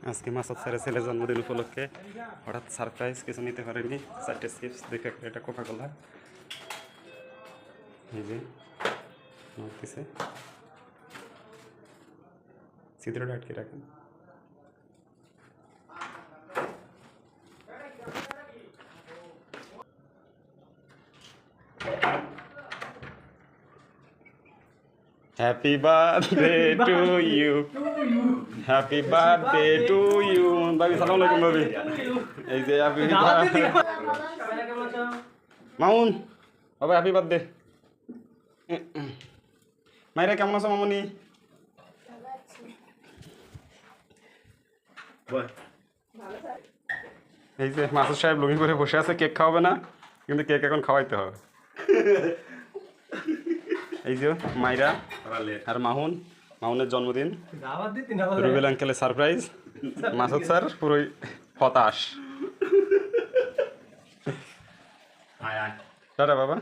আজকে মাসুদ স্যারের ছেলের জন্মদিন উপলক্ষে হঠাৎ সারপ্রাইজ কিছু নিতে পারিনি। 4টে চিপস, 2 প্যাকেট এটা কোকা কোলা, এই যে দিছে, ছিদ্রটা আটকে রাখেন। Happy birthday to you, happy birthday to you. ভাবি সালাম আলাইকুম ভাবি। এই যে হ্যাপি মামুন, বাবা হ্যাপি বার্থডে। মাইরা কেমন আছো মামুনি? এই যে মাসুদ সাহেব লুঙ্গি করে বসে আছে, কেক খাওয়াবে না কিন্তু কেক এখন খাওয়াইতে হবে। এই যে মাইরা আর মামুনের জন্মদিন, রুবেল আঙ্কেলের সারপ্রাইজ, মাসুদ স্যার পুরোই হতাশ। টাটা বাবা।